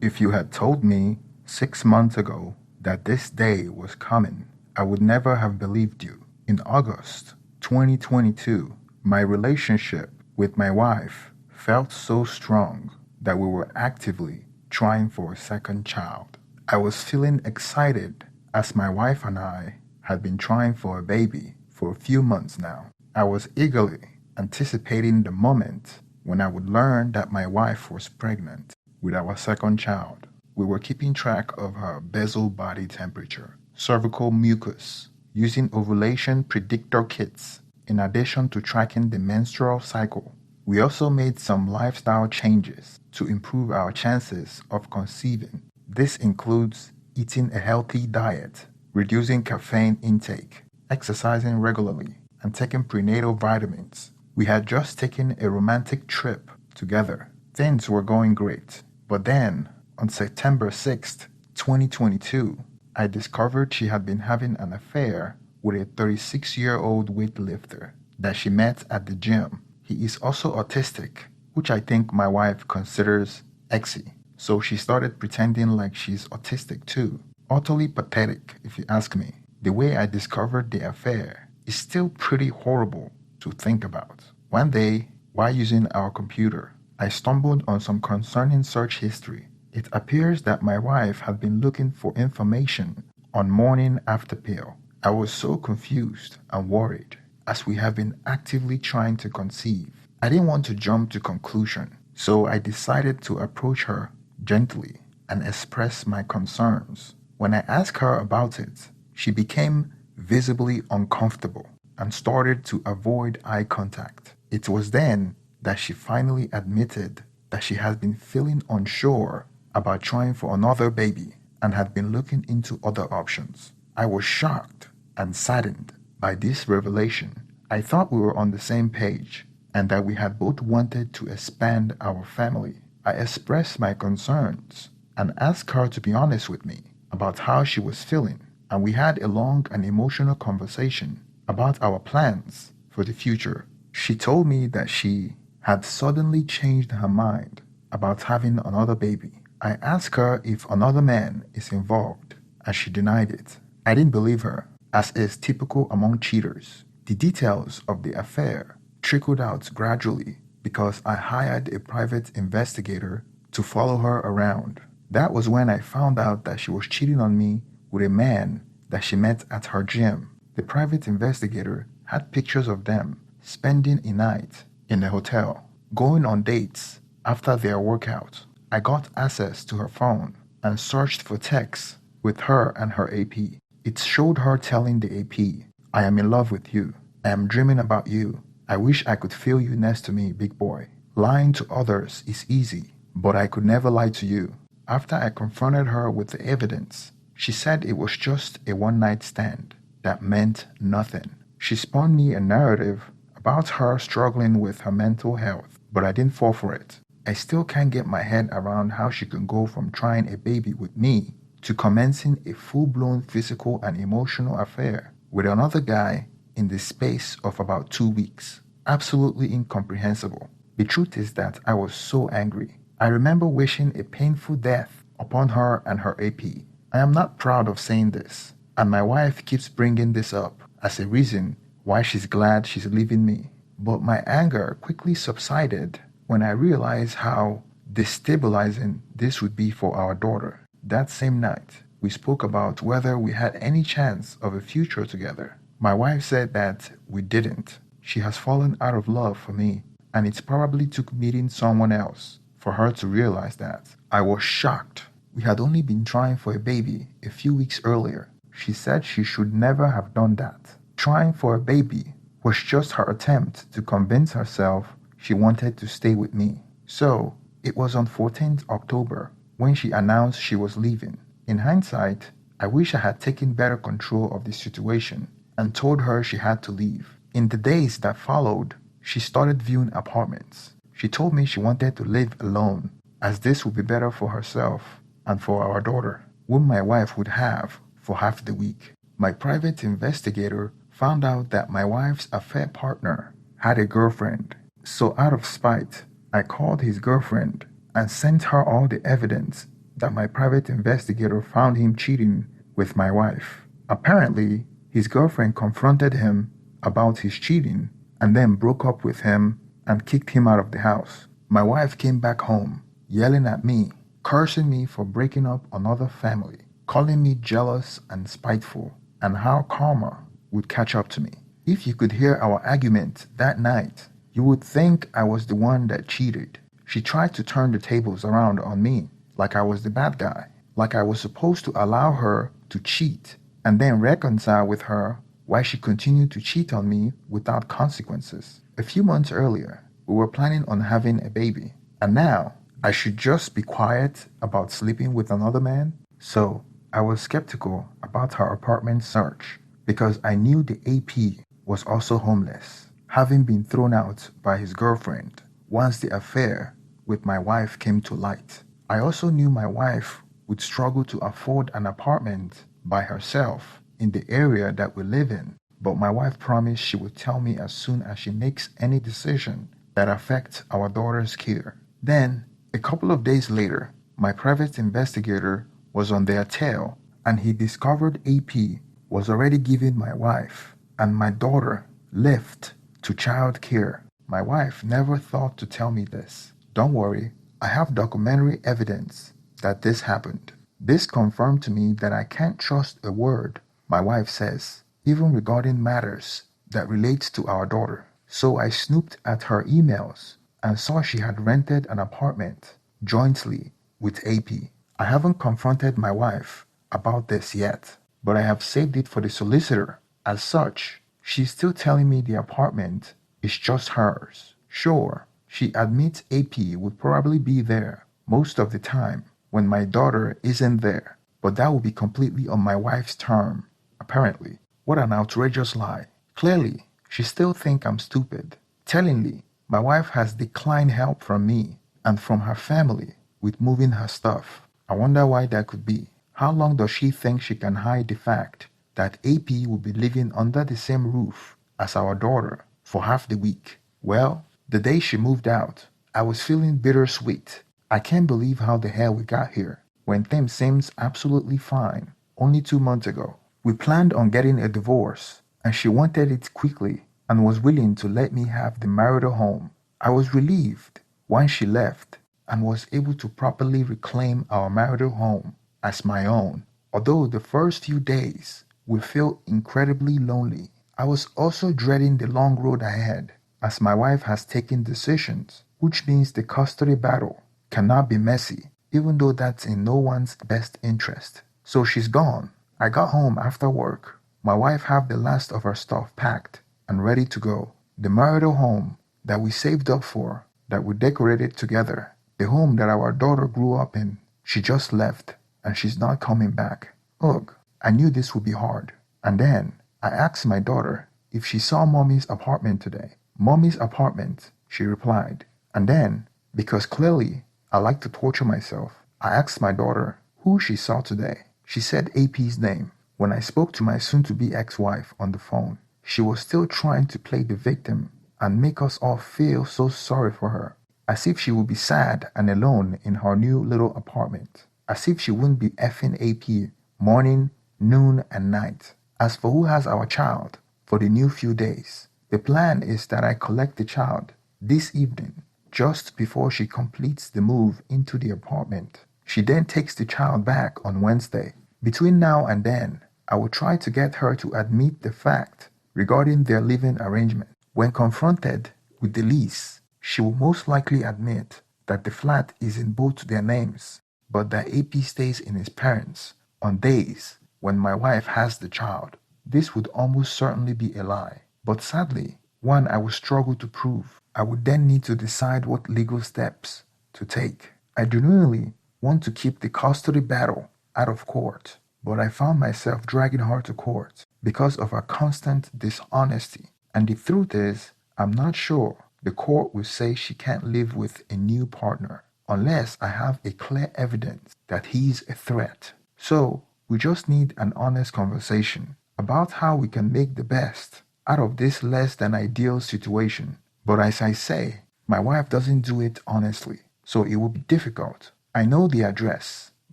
If you had told me 6 months ago that this day was coming, I would never have believed you. In August 2022, my relationship with my wife felt so strong that we were actively trying for a second child. I was feeling excited as my wife and I had been trying for a baby for a few months now. I was eagerly anticipating the moment when I would learn that my wife was pregnant with our second child. We were keeping track of her basal body temperature, cervical mucus, using ovulation predictor kits, in addition to tracking the menstrual cycle. We also made some lifestyle changes to improve our chances of conceiving. This includes eating a healthy diet, reducing caffeine intake, exercising regularly, and taking prenatal vitamins. We had just taken a romantic trip together. Things were going great. But then, on September 6th, 2022, I discovered she had been having an affair with a 36-year-old weightlifter that she met at the gym. He is also autistic, which I think my wife considers exy. So she started pretending like she's autistic too. Utterly pathetic, if you ask me. The way I discovered the affair is still pretty horrible to think about. One day, while using our computer, I stumbled on some concerning search history. It appears that my wife had been looking for information on morning after pill. I was so confused and worried as we have been actively trying to conceive. I didn't want to jump to conclusion, so I decided to approach her gently and express my concerns. When I asked her about it, she became visibly uncomfortable and started to avoid eye contact. It was then that she finally admitted that she had been feeling unsure about trying for another baby and had been looking into other options. I was shocked and saddened by this revelation. I thought we were on the same page and that we had both wanted to expand our family. I expressed my concerns and asked her to be honest with me about how she was feeling, and we had a long and emotional conversation about our plans for the future. She told me that she had suddenly changed her mind about having another baby. I asked her if another man is involved, and she denied it. I didn't believe her, as is typical among cheaters. The details of the affair trickled out gradually because I hired a private investigator to follow her around. That was when I found out that she was cheating on me with a man that she met at her gym. The private investigator had pictures of them spending a night in a hotel, going on dates after their workout. I got access to her phone and searched for texts with her and her AP. It showed her telling the AP, "I am in love with you. I am dreaming about you. I wish I could feel you next to me, big boy. Lying to others is easy, but I could never lie to you." After I confronted her with the evidence, she said it was just a one-night stand that meant nothing. She spun me a narrative about her struggling with her mental health, but I didn't fall for it. I still can't get my head around how she can go from trying a baby with me to commencing a full-blown physical and emotional affair with another guy in the space of about 2 weeks. Absolutely incomprehensible. The truth is that I was so angry. I remember wishing a painful death upon her and her AP. I am not proud of saying this, and my wife keeps bringing this up as a reason why she's glad she's leaving me. But my anger quickly subsided when I realized how destabilizing this would be for our daughter. That same night, we spoke about whether we had any chance of a future together. My wife said that we didn't. She has fallen out of love for me, and it probably took meeting someone else for her to realize that. I was shocked. We had only been trying for a baby a few weeks earlier. She said she should never have done that. Trying for a baby was just her attempt to convince herself she wanted to stay with me. So, it was on 14th October when she announced she was leaving. In hindsight, I wish I had taken better control of the situation and told her she had to leave. In the days that followed, she started viewing apartments. She told me she wanted to live alone, as this would be better for herself and for our daughter, whom my wife would have for half the week. My private investigator found out that my wife's affair partner had a girlfriend. So out of spite, I called his girlfriend and sent her all the evidence that my private investigator found him cheating with my wife. Apparently, his girlfriend confronted him about his cheating and then broke up with him and kicked him out of the house. My wife came back home, yelling at me, cursing me for breaking up another family, calling me jealous and spiteful, and how karma would catch up to me. If you could hear our argument that night, you would think I was the one that cheated. She tried to turn the tables around on me, like I was the bad guy, like I was supposed to allow her to cheat and then reconcile with her while she continued to cheat on me without consequences. A few months earlier, we were planning on having a baby, and now I should just be quiet about sleeping with another man? So I was skeptical about her apartment search because I knew the AP was also homeless, having been thrown out by his girlfriend once the affair with my wife came to light. I also knew my wife would struggle to afford an apartment by herself in the area that we live in, but my wife promised she would tell me as soon as she makes any decision that affects our daughter's care. Then, a couple of days later, my private investigator was on their tail and he discovered AP was already giving my wife and my daughter lift to child care. My wife never thought to tell me this. Don't worry, I have documentary evidence that this happened. This confirmed to me that I can't trust a word my wife says, even regarding matters that relates to our daughter. So I snooped at her emails and saw she had rented an apartment jointly with AP. I haven't confronted my wife about this yet, but I have saved it for the solicitor. As such, she's still telling me the apartment is just hers. Sure, she admits AP would probably be there most of the time when my daughter isn't there, but that will be completely on my wife's term, apparently. What an outrageous lie. Clearly, she still thinks I'm stupid. Tellingly, my wife has declined help from me and from her family with moving her stuff. I wonder why that could be. How long does she think she can hide the fact that AP will be living under the same roof as our daughter for half the week? Well, the day she moved out, I was feeling bittersweet. I can't believe how the hell we got here when things seems absolutely fine only 2 months ago. We planned on getting a divorce and she wanted it quickly and was willing to let me have the marital home. I was relieved when she left and was able to properly reclaim our marital home as my own. Although the first few days we felt incredibly lonely, I was also dreading the long road ahead as my wife has taken decisions, which means the custody battle cannot be messy, even though that's in no one's best interest. So she's gone. I got home after work. My wife had the last of her stuff packed and ready to go. The marital home that we saved up for, that we decorated together, the home that our daughter grew up in, she just left and she's not coming back. Ugh, I knew this would be hard. And then I asked my daughter if she saw Mommy's apartment today. Mommy's apartment, she replied. And then, because clearly I like to torture myself, I asked my daughter who she saw today. She said AP's name. When I spoke to my soon-to-be ex-wife on the phone, she was still trying to play the victim and make us all feel so sorry for her, as if she would be sad and alone in her new little apartment, as if she wouldn't be effing AP morning, noon, and night. As for who has our child for the new few days, the plan is that I collect the child this evening, just before she completes the move into the apartment. She then takes the child back on Wednesday. Between now and then, I will try to get her to admit the fact regarding their living arrangement. When confronted with the lease, she will most likely admit that the flat is in both their names, but that AP stays in his parents on days when my wife has the child. This would almost certainly be a lie, but sadly, one I would struggle to prove. I would then need to decide what legal steps to take. I genuinely want to keep the custody battle out of court, but I found myself dragging her to court because of her constant dishonesty. And the truth is, I'm not sure the court will say she can't live with a new partner unless I have a clear evidence that he's a threat. So, we just need an honest conversation about how we can make the best out of this less than ideal situation. But as I say, my wife doesn't do it honestly, so it will be difficult. I know the address,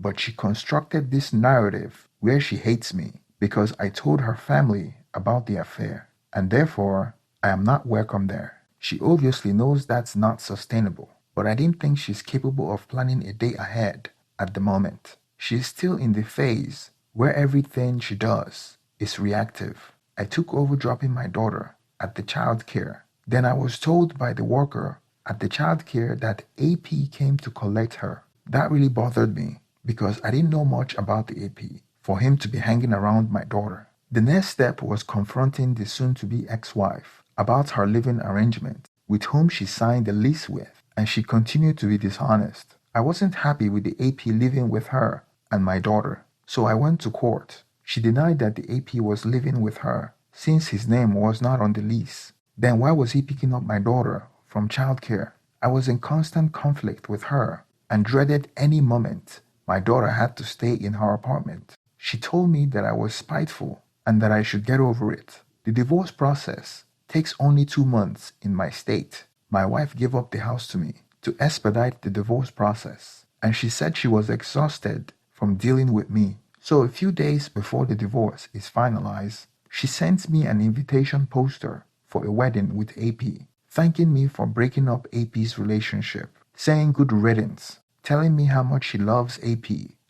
but she constructed this narrative where she hates me because I told her family about the affair, and therefore I am not welcome there. She obviously knows that's not sustainable, but I didn't think she's capable of planning a day ahead at the moment. She's still in the phase where everything she does is reactive. I took over dropping my daughter at the childcare. Then I was told by the worker at the childcare that AP came to collect her. That really bothered me because I didn't know much about the AP for him to be hanging around my daughter. The next step was confronting the soon-to-be ex-wife about her living arrangement with whom she signed a lease with, and she continued to be dishonest. I wasn't happy with the AP living with her and my daughter, so I went to court. She denied that the AP was living with her since his name was not on the lease. Then why was he picking up my daughter from childcare? I was in constant conflict with her and dreaded any moment my daughter had to stay in her apartment. She told me that I was spiteful and that I should get over it. The divorce process takes only 2 months in my state. My wife gave up the house to me to expedite the divorce process, and she said she was exhausted from dealing with me. So a few days before the divorce is finalized, she sent me an invitation poster for a wedding with AP, thanking me for breaking up AP's relationship, saying good riddance, telling me how much she loves AP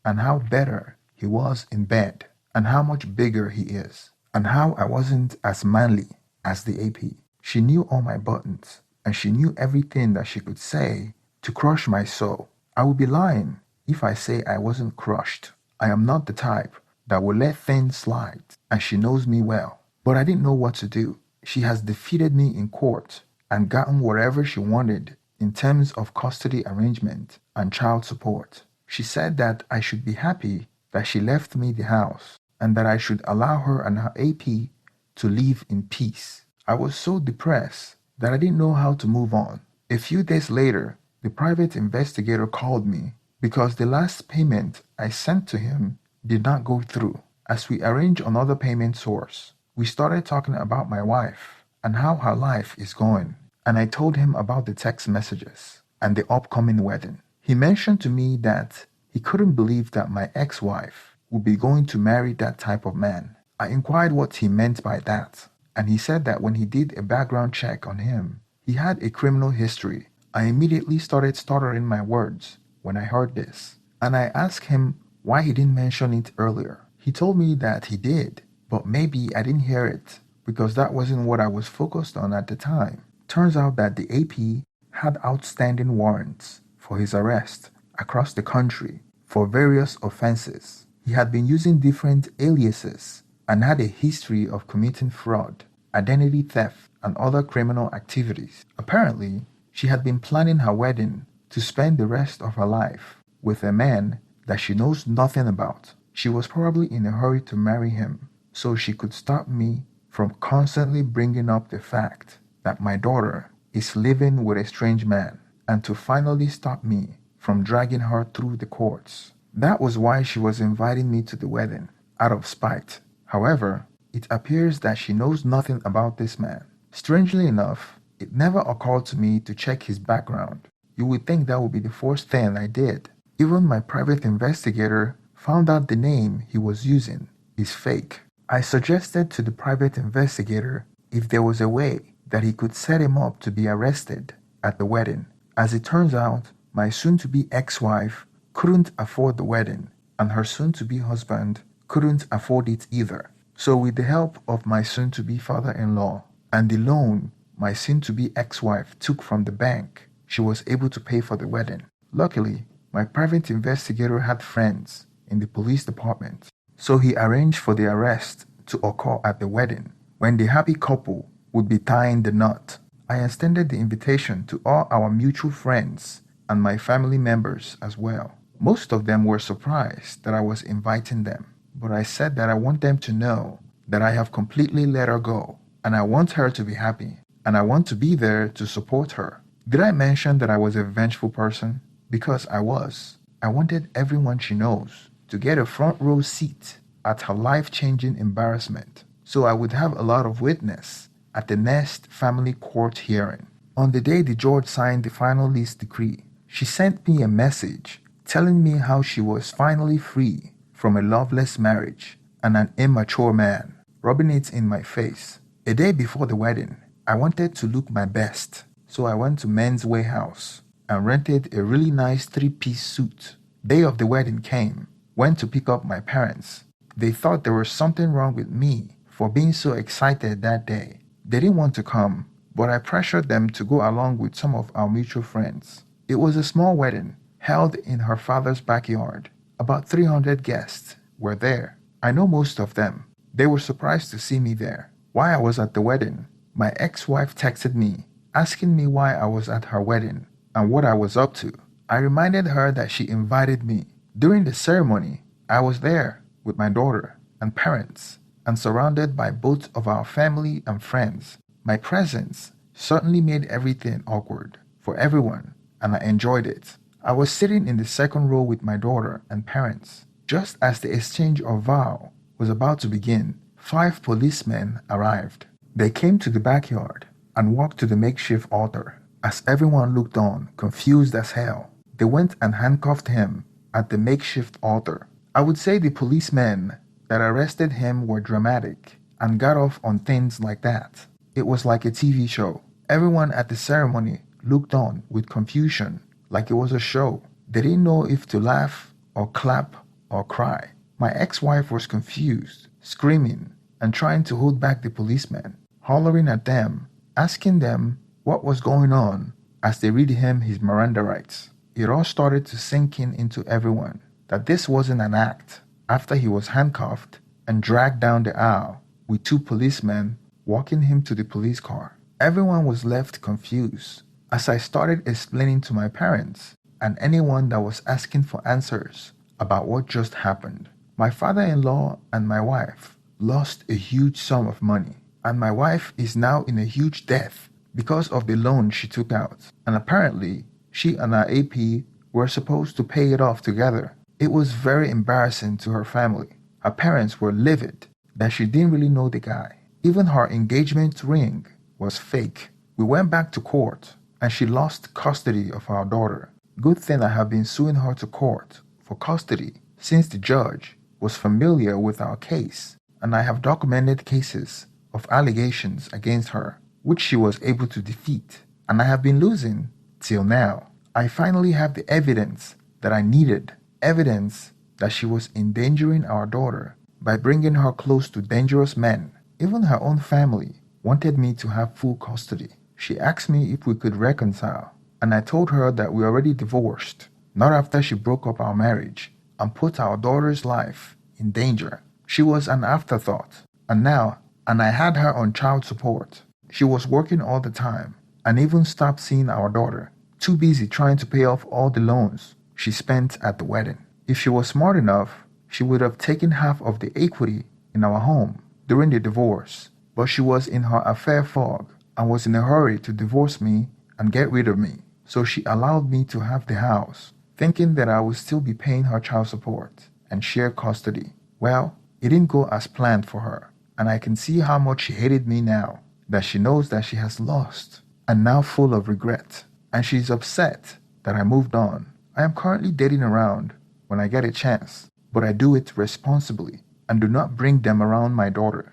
and how better he was in bed and how much bigger he is and how I wasn't as manly as the AP. She knew all my buttons and she knew everything that she could say to crush my soul. I would be lying if I say I wasn't crushed. I am not the type that will let things slide, and she knows me well. But I didn't know what to do. She has defeated me in court and gotten whatever she wanted in terms of custody arrangement and child support. She said that I should be happy that she left me the house and that I should allow her and her AP to live in peace. I was so depressed that I didn't know how to move on. A few days later, the private investigator called me because the last payment I sent to him did not go through. As we arranged another payment source, we started talking about my wife and how her life is going, and I told him about the text messages and the upcoming wedding. He mentioned to me that he couldn't believe that my ex-wife would be going to marry that type of man. I inquired what he meant by that, and he said that when he did a background check on him, he had a criminal history. I immediately started stuttering my words when I heard this, and I asked him why he didn't mention it earlier. He told me that he did, but maybe I didn't hear it because that wasn't what I was focused on at the time. Turns out that the AP had outstanding warrants for his arrest across the country for various offenses. He had been using different aliases and had a history of committing fraud, identity theft, and other criminal activities. Apparently, she had been planning her wedding to spend the rest of her life with a man that she knows nothing about. She was probably in a hurry to marry him so she could stop me from constantly bringing up the fact that my daughter is living with a strange man, and to finally stop me from dragging her through the courts. That was why she was inviting me to the wedding, out of spite. However, it appears that she knows nothing about this man. Strangely enough, it never occurred to me to check his background. You would think that would be the first thing I did. Even my private investigator found out the name he was using is fake. I suggested to the private investigator if there was a way that he could set him up to be arrested at the wedding. As it turns out, my soon-to-be ex-wife couldn't afford the wedding, and her soon-to-be husband couldn't afford it either. So with the help of my soon-to-be father-in-law and the loan my soon-to-be ex-wife took from the bank, she was able to pay for the wedding. Luckily, my private investigator had friends in the police department, so he arranged for the arrest to occur at the wedding, when the happy couple would be tying the knot. I extended the invitation to all our mutual friends and my family members as well. Most of them were surprised that I was inviting them, but I said that I want them to know that I have completely let her go, and I want her to be happy, and I want to be there to support her. Did I mention that I was a vengeful person? Because I was. I wanted everyone she knows to get a front row seat at her life-changing embarrassment, so I would have a lot of witness at the next family court hearing. On the day the judge signed the final lease decree, she sent me a message telling me how she was finally free from a loveless marriage and an immature man, rubbing it in my face. A day before the wedding, I wanted to look my best, so I went to Men's Warehouse and rented a really nice three-piece suit. Day of the wedding came, went to pick up my parents. They thought there was something wrong with me for being so excited that day. They didn't want to come, but I pressured them to go along with some of our mutual friends. It was a small wedding held in her father's backyard. About 300 guests were there. I know most of them. They were surprised to see me there. While I was at the wedding, my ex-wife texted me, asking me why I was at her wedding and what I was up to. I reminded her that she invited me. During the ceremony, I was there with my daughter and parents and surrounded by both of our family and friends. My presence certainly made everything awkward for everyone, and I enjoyed it. I was sitting in the second row with my daughter and parents. Just as the exchange of vow was about to begin, 5 policemen arrived. They came to the backyard and walked to the makeshift altar. As everyone looked on, confused as hell, they went and handcuffed him at the makeshift altar. I would say the policemen that arrested him were dramatic and got off on things like that. It was like a TV show. Everyone at the ceremony looked on with confusion, like it was a show. They didn't know if to laugh or clap or cry. My ex-wife was confused, screaming and trying to hold back the policemen, hollering at them, asking them what was going on as they read him his Miranda rights. It all started to sink in into everyone that this wasn't an act. After he was handcuffed and dragged down the aisle with 2 policemen walking him to the police car, everyone was left confused. As I started explaining to my parents and anyone that was asking for answers about what just happened, my father-in-law and my wife lost a huge sum of money, and my wife is now in a huge debt because of the loan she took out, and apparently she and our AP were supposed to pay it off together. It was very embarrassing to her family. Her parents were livid that she didn't really know the guy. Even her engagement ring was fake. We went back to court and she lost custody of our daughter. Good thing I have been suing her to court for custody since the judge was familiar with our case, and I have documented cases of allegations against her which she was able to defeat, and I have been losing till now. I finally have the evidence that I needed, evidence that she was endangering our daughter by bringing her close to dangerous men. Even her own family wanted me to have full custody. She asked me if we could reconcile, and I told her that we already divorced, not after she broke up our marriage and put our daughter's life in danger. She was an afterthought, and I had her on child support. She was working all the time and even stopped seeing our daughter, too busy trying to pay off all the loans she spent at the wedding. If she was smart enough, she would have taken half of the equity in our home during the divorce, but she was in her affair fog and was in a hurry to divorce me and get rid of me, so she allowed me to have the house, thinking that I would still be paying her child support and share custody. Well, it didn't go as planned for her, and I can see how much she hated me now that she knows that she has lost and now full of regret, and she's upset that I moved on. I am currently dating around when I get a chance, but I do it responsibly and do not bring them around my daughter.